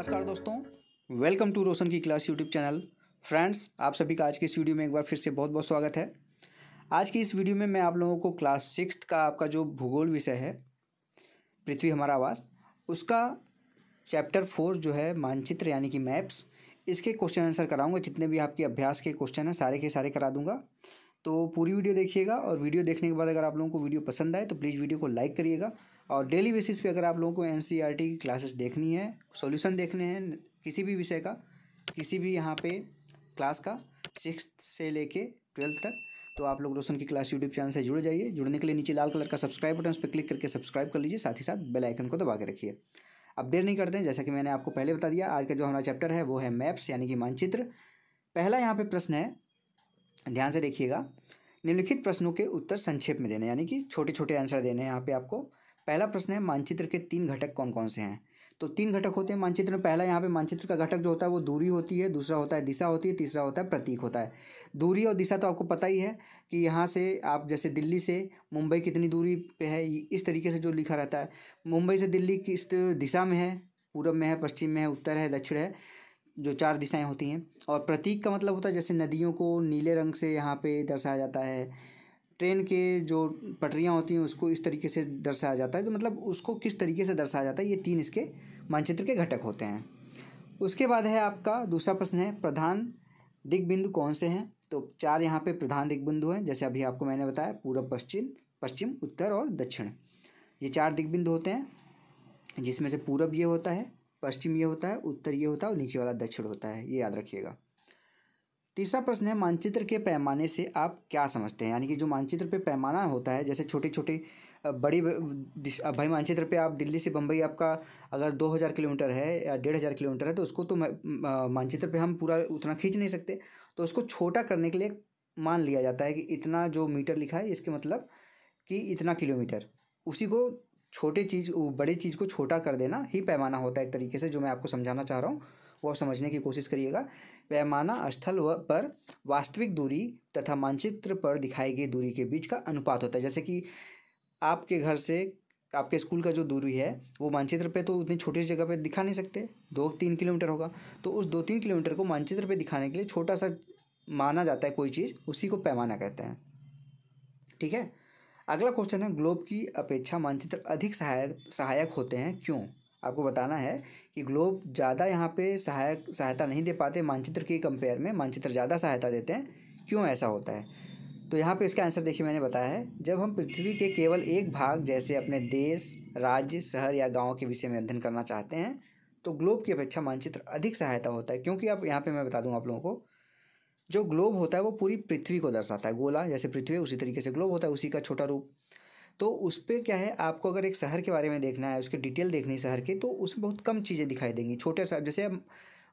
नमस्कार दोस्तों, welcome to रोशन की क्लास यूट्यूब चैनल। फ्रेंड्स, आप सभी का आज की इस वीडियो में एक बार फिर से बहुत बहुत स्वागत है। आज की इस वीडियो में मैं आप लोगों को क्लास 6 का आपका जो भूगोल विषय है, पृथ्वी हमारा आवास, उसका चैप्टर 4 जो है मानचित्र यानी कि मैप्स, इसके क्वेश्चन आंसर कराऊंगा। जितने भी आपके अभ्यास के क्वेश्चन हैं सारे के सारे करा दूंगा। तो पूरी वीडियो देखिएगा और वीडियो देखने के बाद अगर आप लोगों को वीडियो पसंद आए तो प्लीज़ वीडियो को लाइक करिएगा। और डेली बेसिस पे अगर आप लोगों को एनसीईआरटी की क्लासेस देखनी है, सॉल्यूशन देखने हैं किसी भी विषय का, किसी भी यहाँ पे क्लास का 6th से लेके 12th तक, तो आप लोग रोशन की क्लास यूट्यूब चैनल से जुड़ जाइए। जुड़ने के लिए नीचे लाल कलर का सब्सक्राइब बटन, उस पर क्लिक करके सब्सक्राइब कर लीजिए, साथ ही साथ बेल आइकन को दबा के रखिए। अब देर नहीं करते हैं, जैसा कि मैंने आपको पहले बता दिया, आज का जो हमारा चैप्टर है वो है मैप्स यानी कि मानचित्र। पहला यहाँ पे प्रश्न है, ध्यान से देखिएगा। निम्नलिखित प्रश्नों के उत्तर संक्षेप में देने, यानी कि छोटे छोटे आंसर देने हैं यहाँ पे आपको। पहला प्रश्न है, मानचित्र के 3 घटक कौन कौन से हैं? तो 3 घटक होते हैं मानचित्र में। पहला यहाँ पे मानचित्र का घटक जो होता है वो दूरी होती है, दूसरा होता है दिशा होती है, तीसरा होता है प्रतीक होता है। दूरी और दिशा तो आपको पता ही है कि यहाँ से आप जैसे दिल्ली से मुंबई कितनी दूरी पे है, इस तरीके से जो लिखा रहता है। मुंबई से दिल्ली किस दिशा में है, पूरब में है, पश्चिम में है, उत्तर है, दक्षिण है, जो 4 दिशाएं होती हैं। और प्रतीक का मतलब होता है जैसे नदियों को नीले रंग से यहाँ पे दर्शाया जाता है, ट्रेन के जो पटरियाँ होती हैं उसको इस तरीके से दर्शाया जाता है। तो मतलब उसको किस तरीके से दर्शाया जाता है, ये 3 इसके मानचित्र के घटक होते हैं। उसके बाद है आपका दूसरा प्रश्न है, प्रधान दिग्बिंदु कौन से हैं? तो 4 यहाँ पे प्रधान दिग्बिंदु हैं, जैसे अभी आपको मैंने बताया, पूर्व पश्चिम, पश्चिम उत्तर और दक्षिण। ये 4 दिग्बिंदु होते हैं, जिसमें से पूरब ये होता है, पश्चिम ये होता है, उत्तर ये होता है और नीचे वाला दक्षिण होता है, ये याद रखिएगा। तीसरा प्रश्न है, मानचित्र के पैमाने से आप क्या समझते हैं? यानी कि जो मानचित्र पे पैमाना होता है, जैसे छोटे छोटे बड़ी भाई मानचित्र पे आप दिल्ली से बम्बई आपका अगर 2000 किलोमीटर है या 1500 किलोमीटर है, तो उसको तो मानचित्र पे हम पूरा उतना खींच नहीं सकते। तो उसको छोटा करने के लिए मान लिया जाता है कि इतना जो मीटर लिखा है इसके मतलब कि इतना किलोमीटर, उसी को छोटे चीज़ बड़ी चीज़ को छोटा कर देना ही पैमाना होता है एक तरीके से। जो मैं आपको समझाना चाह रहा हूँ वो समझने की कोशिश करिएगा। पैमाना स्थल पर वास्तविक दूरी तथा मानचित्र पर दिखाई गई दूरी के बीच का अनुपात होता है। जैसे कि आपके घर से आपके स्कूल का जो दूरी है वो मानचित्र पे तो उतनी छोटी जगह पे दिखा नहीं सकते, 2-3 किलोमीटर होगा। तो उस 2-3 किलोमीटर को मानचित्र पे दिखाने के लिए छोटा सा माना जाता है कोई चीज़, उसी को पैमाना कहते हैं। ठीक है। अगला क्वेश्चन है, ग्लोब की अपेक्षा मानचित्र अधिक सहायक होते हैं, क्यों? आपको बताना है कि ग्लोब ज़्यादा यहाँ पे सहायता नहीं दे पाते मानचित्र के कंपेयर में, मानचित्र ज़्यादा सहायता देते हैं, क्यों ऐसा होता है? तो यहाँ पे इसका आंसर देखिए, मैंने बताया है, जब हम पृथ्वी के केवल एक भाग जैसे अपने देश, राज्य, शहर या गाँव के विषय में अध्ययन करना चाहते हैं तो ग्लोब की अपेक्षा मानचित्र अधिक सहायता होता है। क्योंकि अब यहाँ पर मैं बता दूँ आप लोगों को, जो ग्लोब होता है वो पूरी पृथ्वी को दर्शाता है। गोला जैसे पृथ्वी है उसी तरीके से ग्लोब होता है, उसी का छोटा रूप। तो उस पर क्या है, आपको अगर एक शहर के बारे में देखना है, उसके डिटेल देखनी है शहर के, तो उसमें बहुत कम चीज़ें दिखाई देंगी। छोटे सा, जैसे आप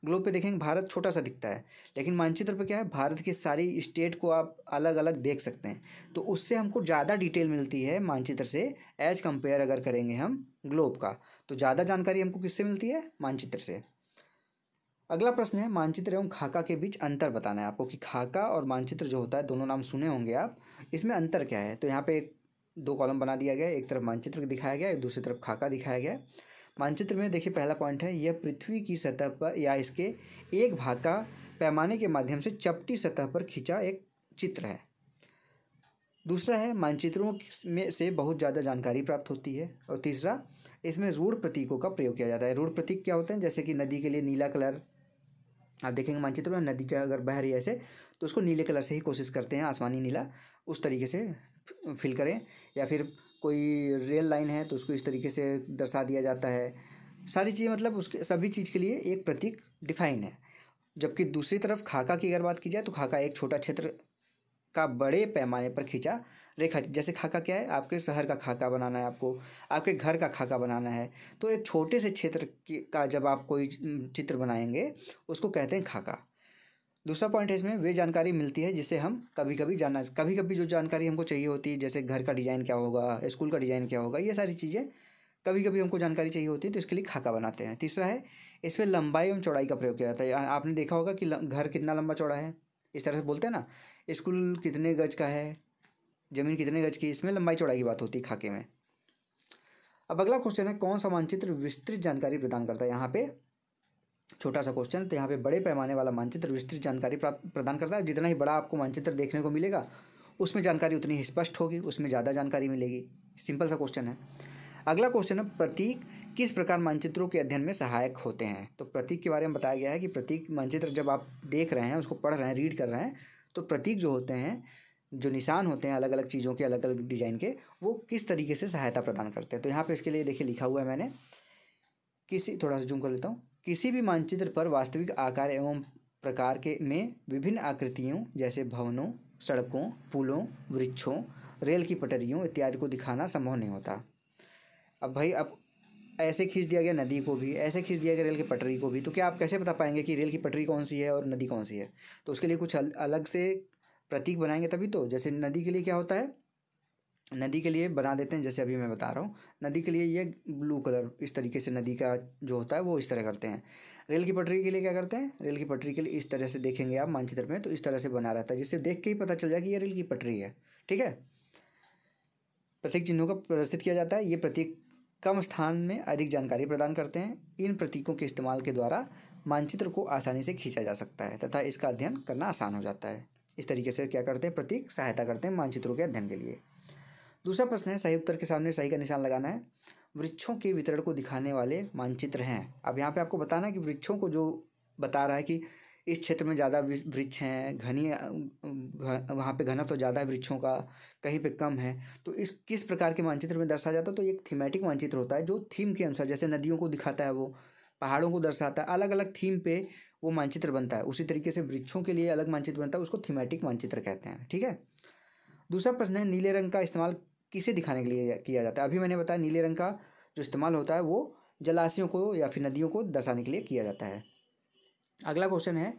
ग्लोब पे देखेंगे भारत छोटा सा दिखता है, लेकिन मानचित्र पे क्या है, भारत की सारी स्टेट को आप अलग अलग देख सकते हैं। तो उससे हमको ज़्यादा डिटेल मिलती है मानचित्र से, एज कंपेयर अगर करेंगे हम ग्लोब का, तो ज़्यादा जानकारी हमको किससे मिलती है? मानचित्र से। अगला प्रश्न है, मानचित्र एवं खाका के बीच अंतर बताना है आपको कि खाका और मानचित्र जो होता है, दोनों नाम सुने होंगे आप, इसमें अंतर क्या है? तो यहाँ पे 2 कॉलम बना दिया गया है, एक तरफ मानचित्र दिखाया गया है, दूसरी तरफ खाका दिखाया गया है। मानचित्र में देखिए पहला पॉइंट है, यह पृथ्वी की सतह पर या इसके एक भाग का पैमाने के माध्यम से चपटी सतह पर खींचा एक चित्र है। दूसरा है, मानचित्रों में से बहुत ज़्यादा जानकारी प्राप्त होती है। और तीसरा, इसमें रूढ़ प्रतीकों का प्रयोग किया जाता है। रूढ़ प्रतीक क्या होते हैं? जैसे कि नदी के लिए नीला कलर, आप देखेंगे मानचित्र में नदी अगर बह रही है ऐसे, तो उसको नीले कलर से ही कोशिश करते हैं, आसमानी नीला, उस तरीके से फिल करें। या फिर कोई रेल लाइन है तो उसको इस तरीके से दर्शा दिया जाता है। सारी चीज़ें मतलब उसके सभी चीज़ के लिए एक प्रतीक डिफाइन है। जबकि दूसरी तरफ खाका की अगर बात की जाए तो खाका एक छोटा क्षेत्र का बड़े पैमाने पर खींचा रेखा। जैसे खाका क्या है, आपके शहर का खाका बनाना है आपको, आपके घर का खाका बनाना है, तो एक छोटे से क्षेत्र का जब आप कोई चित्र बनाएंगे उसको कहते हैं खाका। दूसरा पॉइंट है, इसमें वे जानकारी मिलती है जिसे हम कभी कभी जो जानकारी हमको चाहिए होती है, जैसे घर का डिज़ाइन क्या होगा, स्कूल का डिज़ाइन क्या होगा, ये सारी चीज़ें कभी कभी हमको जानकारी चाहिए होती है, तो इसके लिए खाका बनाते हैं। तीसरा है, इसमें लंबाई एवं चौड़ाई का प्रयोग किया जाता है। आपने देखा होगा कि घर कितना लंबा चौड़ा है, इस तरह से बोलते हैं ना, स्कूल कितने गज का है, ज़मीन कितने गज की, इसमें लंबाई चौड़ाई की बात होती है खाके में। अब अगला क्वेश्चन है, कौन सा मानचित्र विस्तृत जानकारी प्रदान करता है? यहाँ पे छोटा सा क्वेश्चन, तो यहाँ पे बड़े पैमाने वाला मानचित्र विस्तृत जानकारी प्रदान करता है। जितना ही बड़ा आपको मानचित्र देखने को मिलेगा उसमें जानकारी उतनी ही स्पष्ट होगी, उसमें ज़्यादा जानकारी मिलेगी। सिंपल सा क्वेश्चन है। अगला क्वेश्चन है, प्रतीक किस प्रकार मानचित्रों के अध्ययन में सहायक होते हैं। तो प्रतीक के बारे में बताया गया है कि प्रतीक मानचित्र जब आप देख रहे हैं, उसको पढ़ रहे हैं, रीड कर रहे हैं, तो प्रतीक जो होते हैं, जो निशान होते हैं अलग अलग चीज़ों के, अलग अलग डिजाइन के, वो किस तरीके से सहायता प्रदान करते हैं। तो यहाँ पे इसके लिए देखिए लिखा हुआ है मैंने, थोड़ा सा जूम कर लेता हूँ। किसी भी मानचित्र पर वास्तविक आकार एवं प्रकार के में विभिन्न आकृतियों जैसे भवनों, सड़कों, पुलों, वृक्षों, रेल की पटरियों इत्यादि को दिखाना संभव नहीं होता। अब भाई, अब ऐसे खींच दिया गया नदी को भी, ऐसे खींच दिया गया रेल की पटरी को भी, तो क्या आप कैसे बता पाएंगे कि रेल की पटरी कौन सी है और नदी कौन सी है। तो उसके लिए कुछ अलग से प्रतीक बनाएंगे तभी तो। जैसे नदी के लिए क्या होता है, नदी के लिए बना देते हैं, जैसे अभी मैं बता रहा हूँ, नदी के लिए ये ब्लू कलर, इस तरीके से नदी का जो होता है वो इस तरह करते हैं। रेल की पटरी के लिए क्या करते हैं, रेल की पटरी के लिए इस तरह से देखेंगे आप मानचित्र में, तो इस तरह से बना रहता है, जिससे देख के ही पता चल जाए कि ये रेल की पटरी है। ठीक है, प्रतीक चिन्हों का प्रदर्शित किया जाता है। ये प्रतीक कम स्थान में अधिक जानकारी प्रदान करते हैं। इन प्रतीकों के इस्तेमाल के द्वारा मानचित्र को आसानी से खींचा जा सकता है तथा इसका अध्ययन करना आसान हो जाता है। इस तरीके से क्या करते हैं, प्रतीक सहायता करते हैं मानचित्रों के अध्ययन के लिए। दूसरा प्रश्न है, सही उत्तर के सामने सही का निशान लगाना है। वृक्षों के वितरण को दिखाने वाले मानचित्र हैं। अब यहाँ पे आपको बताना है कि वृक्षों को जो बता रहा है कि इस क्षेत्र में ज़्यादा वृक्ष हैं, वहाँ पे घनत्व तो ज़्यादा है वृक्षों का, कहीं पे कम है, तो इस किस प्रकार के मानचित्र में दर्शाया जाता है। तो एक थीमेटिक मानचित्र होता है जो थीम के अनुसार, जैसे नदियों को दिखाता है, वो पहाड़ों को दर्शाता है, अलग अलग थीम पे वो मानचित्र बनता है। उसी तरीके से वृक्षों के लिए अलग मानचित्र बनता है, उसको थीमेटिक मानचित्र कहते हैं। ठीक है। दूसरा प्रश्न है, नीले रंग का इस्तेमाल किसे दिखाने के लिए किया जाता है। अभी मैंने बताया नीले रंग का जो इस्तेमाल होता है वो जलाशयों को या फिर नदियों को दर्शाने के लिए किया जाता है। अगला क्वेश्चन है,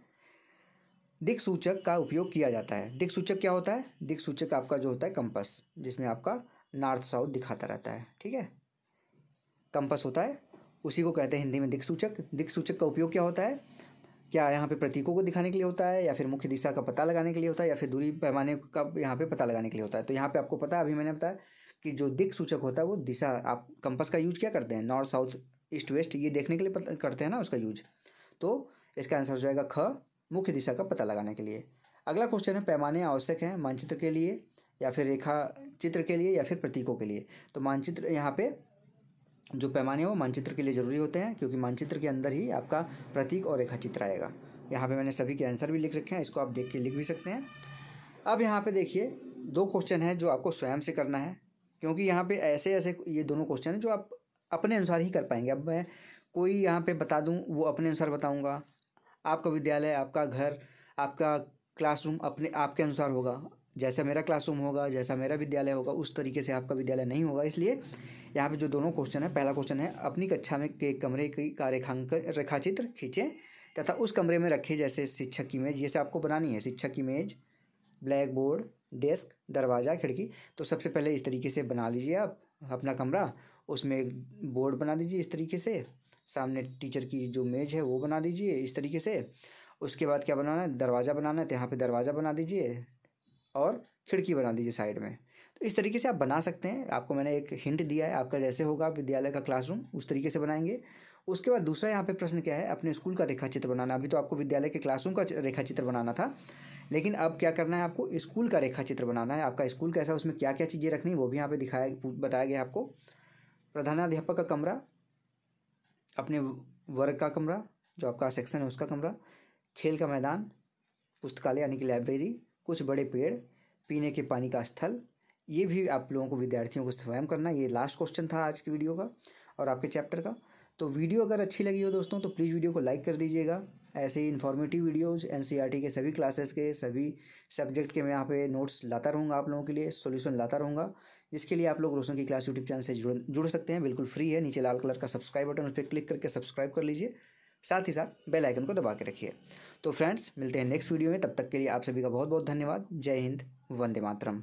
दिक् सूचक का उपयोग किया जाता है। दिक् सूचक क्या होता है, दिक् सूचक आपका जो होता है कंपास, जिसमें आपका नॉर्थ साउथ दिखाता रहता है। ठीक है, कंपास होता है, उसी को कहते हैं हिंदी में दिक् सूचक। दिक् सूचक का उपयोग क्या होता है, क्या यहाँ पे प्रतीकों को दिखाने के लिए होता है, या फिर मुख्य दिशा का पता लगाने के लिए होता है, या फिर दूरी पैमाने का यहाँ पे पता लगाने के लिए होता है। तो यहाँ पे आपको पता है, अभी मैंने बताया कि जो दिक् सूचक होता है वो दिशा, आप कंपास का यूज क्या करते हैं, नॉर्थ साउथ ईस्ट वेस्ट, ये देखने के लिए करते हैं ना उसका यूज। तो इसका आंसर हो जाएगा ख, मुख्य दिशा का पता लगाने के लिए। अगला क्वेश्चन है, पैमाने आवश्यक हैं मानचित्र के लिए या फिर रेखा चित्र के लिए या फिर प्रतीकों के लिए। तो मानचित्र, यहाँ पे जो पैमाने वो मानचित्र के लिए ज़रूरी होते हैं, क्योंकि मानचित्र के अंदर ही आपका प्रतीक और रेखा चित्र आएगा। यहाँ पे मैंने सभी के आंसर भी लिख रखे हैं, इसको आप देख के लिख भी सकते हैं। अब यहाँ पे देखिए 2 क्वेश्चन है जो आपको स्वयं से करना है, क्योंकि यहाँ पे ऐसे ऐसे ये दोनों क्वेश्चन हैं जो आप अपने अनुसार ही कर पाएंगे। अब मैं कोई यहाँ पे बता दूँ वो अपने अनुसार बताऊँगा, आपका विद्यालय, आपका घर, आपका क्लासरूम अपने आपके अनुसार होगा। जैसा मेरा क्लासरूम होगा, जैसा मेरा विद्यालय होगा, उस तरीके से आपका विद्यालय नहीं होगा। इसलिए यहाँ पे जो दोनों क्वेश्चन है, पहला क्वेश्चन है, अपनी कक्षा में के कमरे का रेखाचित्र खींचें तथा उस कमरे में रखे जैसे शिक्षक की मेज, जैसे आपको बनानी है शिक्षक की मेज, ब्लैक बोर्ड, डेस्क, दरवाज़ा, खिड़की। तो सबसे पहले इस तरीके से बना लीजिए आप अपना कमरा, उसमें एक बोर्ड बना दीजिए इस तरीके से, सामने टीचर की जो मेज है वो बना दीजिए इस तरीके से। उसके बाद क्या बनाना है, दरवाज़ा बनाना है, तो यहाँ पे दरवाज़ा बना दीजिए और खिड़की बना दीजिए साइड में। तो इस तरीके से आप बना सकते हैं। आपको मैंने एक हिंट दिया है, आपका जैसे होगा विद्यालय का क्लासरूम उस तरीके से बनाएंगे। उसके बाद दूसरा यहाँ पे प्रश्न क्या है, अपने स्कूल का रेखाचित्र बनाना। अभी तो आपको विद्यालय के क्लासरूम का रेखाचित्र बनाना था, लेकिन अब क्या करना है, आपको स्कूल का रेखाचित्र बनाना है। आपका स्कूल कैसा, उसमें क्या क्या चीज़ें रखनी वो भी यहाँ पे बताया गया आपको। प्रधानाध्यापक का कमरा, अपने वर्ग का कमरा, जो आपका सेक्शन है उसका कमरा, खेल का मैदान, पुस्तकालय यानी कि लाइब्रेरी, कुछ बड़े पेड़, पीने के पानी का स्थल, ये भी आप लोगों को विद्यार्थियों को स्वयं करना। ये लास्ट क्वेश्चन था आज की वीडियो का और आपके चैप्टर का। तो वीडियो अगर अच्छी लगी हो दोस्तों तो प्लीज़ वीडियो को लाइक कर दीजिएगा। ऐसे ही इन्फॉर्मेटिव वीडियोज़ एनसीईआरटी के सभी क्लासेस के सभी सब्जेक्ट के मैं यहाँ पे नोट्स लाता रहूँगा, आप लोगों के लिए सॉल्यूशन लाता रहूँगा, जिसके लिए आप लोग रोशन की क्लास यूट्यूब चैनल से जुड़ सकते हैं। बिल्कुल फ्री है, नीचे लाल कलर का सब्सक्राइब बटन, उस पर क्लिक करके सब्सक्राइब कर लीजिए, साथ ही साथ बेल आइकन को दबा के रखिए। तो फ्रेंड्स, मिलते हैं नेक्स्ट वीडियो में, तब तक के लिए आप सभी का बहुत बहुत धन्यवाद। जय हिंद, वंदे मातरम।